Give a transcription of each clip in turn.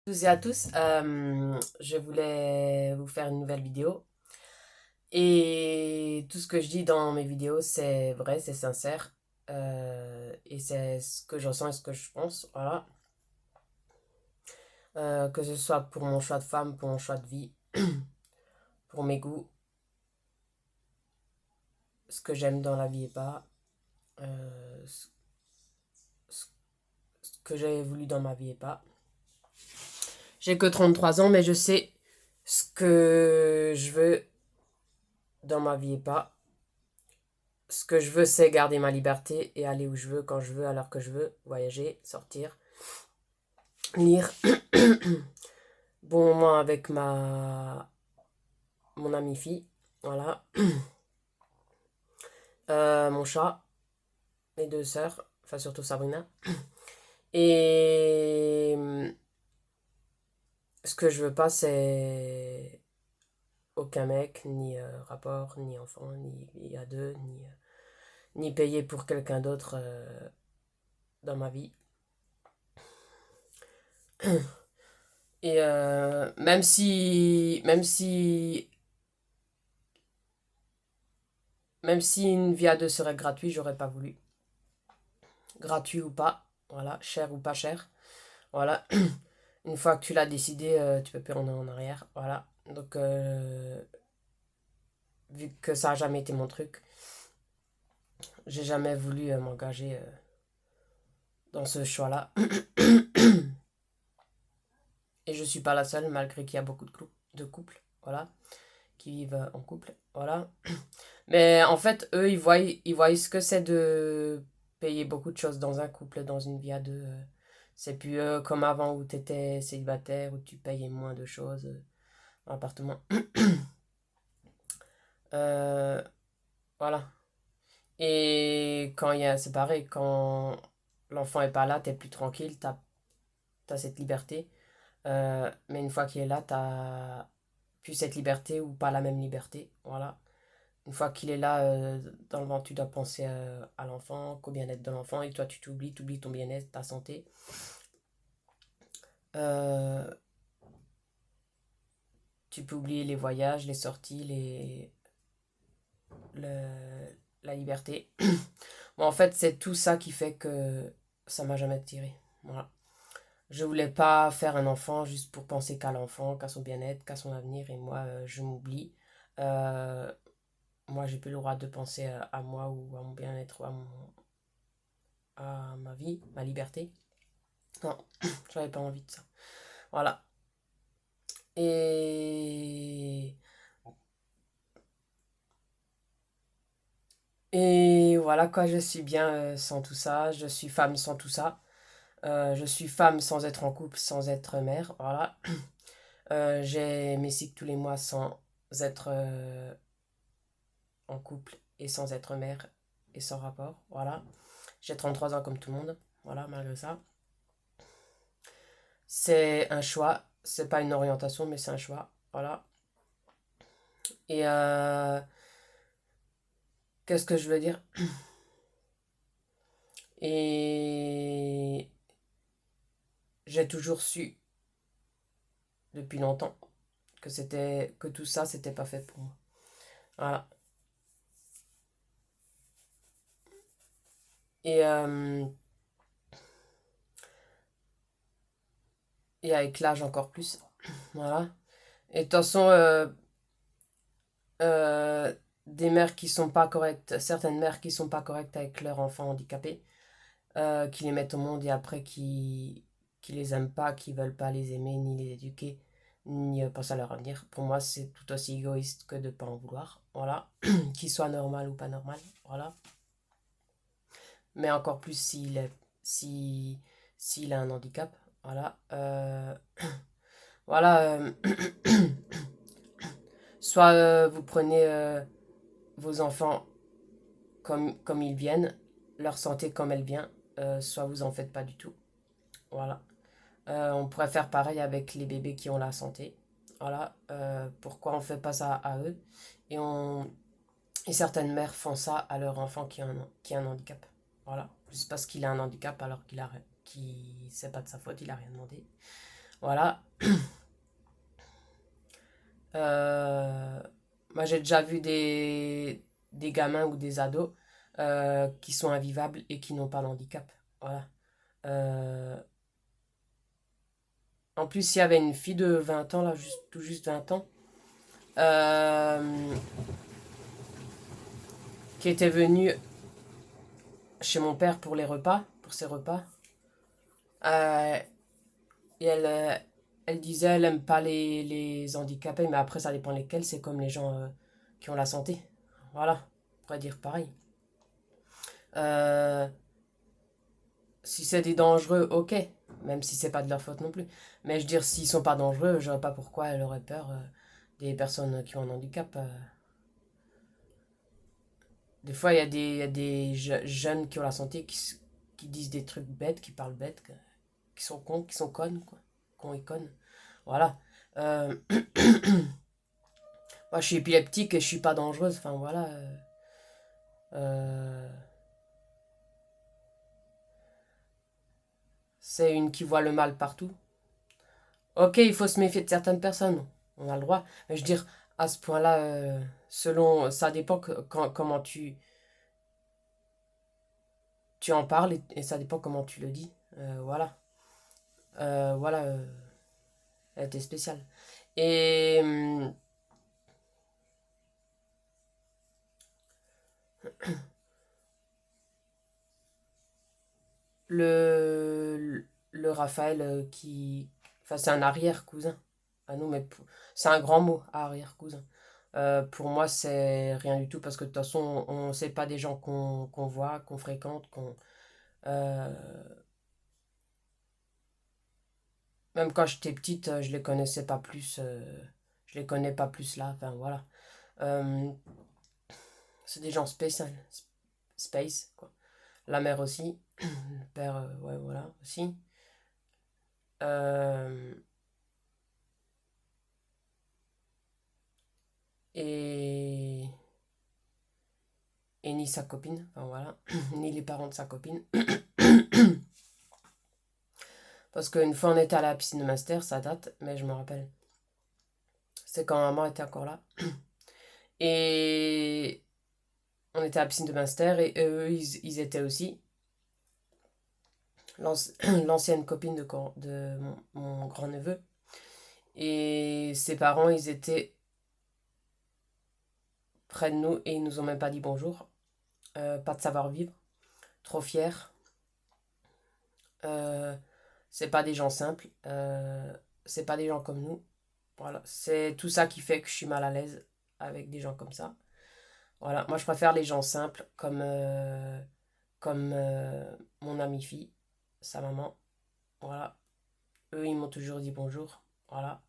Tous et à tous, je voulais vous faire une nouvelle vidéo et tout ce que je dis dans mes vidéos c'est vrai, c'est sincère et c'est ce que je ressens et ce que je pense, voilà. Que ce soit pour mon choix de femme, pour mon choix de vie, pour mes goûts, ce que j'aime dans la vie et pas, ce que j'ai voulu dans ma vie et pas. J'ai que 33 ans mais je sais ce que je veux dans ma vie et pas. Ce que je veux, c'est garder ma liberté et aller où je veux, quand je veux, à l'heure que je veux, voyager, sortir, lire. Bon moment avec mon amie fille, voilà. Mon chat, mes deux sœurs, enfin surtout Sabrina. Et ce que je veux pas, c'est aucun mec, ni rapport, ni enfant, ni à deux, ni payer pour quelqu'un d'autre dans ma vie. Et même si une vie à deux serait gratuite, j'aurais pas voulu. Gratuit ou pas, voilà, cher ou pas cher, voilà. Une fois que tu l'as décidé, tu peux plus en arrière, voilà. Donc, vu que ça a jamais été mon truc, j'ai jamais voulu m'engager dans ce choix-là. Et je suis pas la seule, malgré qu'il y a beaucoup de couples, voilà, qui vivent en couple, voilà. Mais en fait, eux, ils voient ce que c'est de payer beaucoup de choses dans un couple, dans une vie à deux. C'est plus comme avant où tu étais célibataire, où tu payais moins de choses dans l'appartement. Euh, voilà. Et quand c'est pareil, quand l'enfant est pas là, t'es plus tranquille, t'as cette liberté. Mais une fois qu'il est là, t'as plus cette liberté ou pas la même liberté. Voilà. Une fois qu'il est là dans le ventre, tu dois penser à l'enfant, qu'au bien-être de l'enfant, et toi tu t'oublies ton bien-être, ta santé. Euh, tu peux oublier les voyages, les sorties, la liberté. Bon, en fait, c'est tout ça qui fait que ça m'a jamais attiré. Voilà. Je voulais pas faire un enfant juste pour penser qu'à l'enfant, qu'à son bien-être, qu'à son avenir, et moi, je m'oublie. Euh, Moi, j'ai plus le droit de penser à moi ou à mon bien-être ou à ma vie, ma liberté. Non, j'avais pas envie de ça. Voilà. Et, et voilà quoi, je suis bien sans tout ça. Je suis femme sans tout ça. Je suis femme sans être en couple, sans être mère. Voilà. J'ai mes cycles tous les mois sans être en couple et sans être mère et sans rapport. Voilà. J'ai 33 ans comme tout le monde. Voilà, malgré ça. C'est un choix. C'est pas une orientation, mais c'est un choix. Voilà. Et qu'est-ce que je veux dire? Et j'ai toujours su depuis longtemps que tout ça c'était pas fait pour moi. Voilà. Et et avec l'âge encore plus. Voilà. Et de toute façon euh, des mères qui sont pas correctes, certaines mères qui sont pas correctes avec leurs enfants handicapés, qui les mettent au monde et après qui les aiment pas, qui veulent pas les aimer ni les éduquer ni penser à leur avenir. Pour moi, c'est tout aussi égoïste que de pas en vouloir. Voilà. Qu'il soit normal ou pas normal. Voilà. Mais encore plus si, s'il a un handicap. Voilà. Voilà. Soit vous prenez vos enfants comme ils viennent, leur santé comme elle vient, soit vous en faites pas du tout. Voilà. On pourrait faire pareil avec les bébés qui ont la santé. Voilà. Pourquoi on fait pas ça à eux et et certaines mères font ça à leur enfant qui a un handicap. Voilà. Juste parce qu'il a un handicap alors qu'il c'est pas de sa faute, il a rien demandé. Voilà. Euh, Moi, j'ai déjà vu des gamins ou des ados qui sont invivables et qui n'ont pas de handicap. Voilà. Euh, En plus, il y avait une fille de 20 ans, là, tout juste 20 ans, euh, qui était venue chez mon père pour les repas, pour ses repas. Euh, et elle disait, elle aime pas les handicapés, mais après, ça dépend lesquels. C'est comme les gens qui ont la santé. Voilà, on pourrait dire pareil. Euh, Si c'est des dangereux, ok, même si c'est pas de leur faute non plus. Mais je veux dire, s'ils sont pas dangereux, je vois pas pourquoi elle aurait peur des personnes qui ont un handicap. Des fois, il y a des jeunes qui ont la santé qui disent des trucs bêtes, qui parlent bêtes, qui sont cons, qui sont connes, quoi. Cons et connes. Voilà. Euh, Moi, je suis épileptique et je suis pas dangereuse. Enfin, voilà. Euh, c'est une qui voit le mal partout. Ok, il faut se méfier de certaines personnes. On a le droit. Mais je veux dire, à ce point-là, selon. Ça dépend comment tu en parles et ça dépend comment tu le dis. Voilà. Voilà. Elle était spéciale. Et le Raphaël qui. Enfin, c'est un arrière-cousin. Ah non, mais c'est un grand mot, arrière-cousin. Pour moi, c'est rien du tout parce que de toute façon, on sait pas des gens qu'on voit, qu'on fréquente, euh, même quand j'étais petite, je les connaissais pas plus. Je les connais pas plus là. Enfin, voilà. Euh, c'est des gens spéciaux. Space, quoi. La mère aussi. Le père, ouais, voilà, aussi. Euh, et, et ni sa copine, enfin voilà, ni les parents de sa copine. Parce qu'une fois on était à la piscine de master, ça date, mais je me rappelle. C'est quand maman était encore là. Et on était à la piscine de master et eux, ils étaient aussi. L'ancienne copine de mon grand-neveu. Et ses parents, ils étaient près de nous et ils nous ont même pas dit bonjour. Pas de savoir-vivre. Trop fiers. Euh, c'est pas des gens simples. C'est pas des gens comme nous. Voilà. C'est tout ça qui fait que je suis mal à l'aise avec des gens comme ça. Voilà. Moi, je préfère les gens simples comme mon amie fille, sa maman. Voilà. Eux, ils m'ont toujours dit bonjour. Voilà.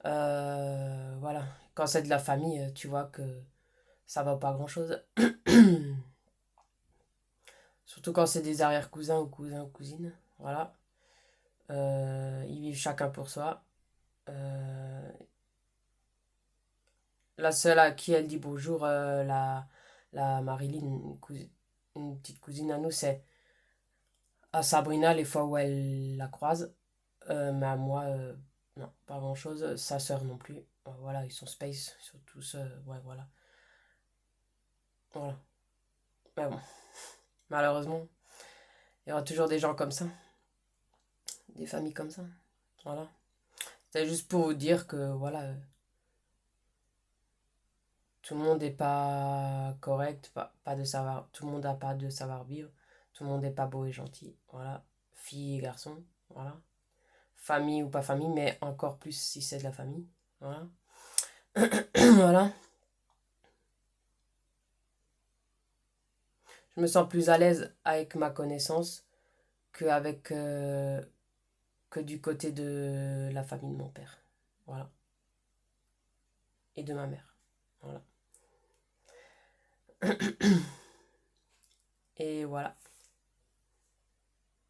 Voilà. Quand c'est de la famille, tu vois que ça va pas grand-chose. Surtout quand c'est des arrière-cousins ou cousins ou cousines. Voilà. Ils vivent chacun pour soi. Euh, la seule à qui elle dit bonjour, la Marilyn, une petite cousine à nous, c'est à Sabrina les fois où elle la croise. Mais à moi, non, pas grand-chose. Sa sœur non plus. Voilà, ils sont space, ils sont tous. Ouais, voilà. Voilà. Mais bon, malheureusement, il y aura toujours des gens comme ça, des familles comme ça. Voilà. C'est juste pour vous dire que, voilà, tout le monde n'est pas correct, pas de savoir. Tout le monde n'a pas de savoir-vivre. Tout le monde n'est pas beau et gentil. Voilà. Filles et garçons. Voilà. Famille ou pas famille, mais encore plus si c'est de la famille. Voilà. Voilà. Je me sens plus à l'aise avec ma connaissance qu'avec que du côté de la famille de mon père. Voilà. Et de ma mère. Voilà. Et voilà.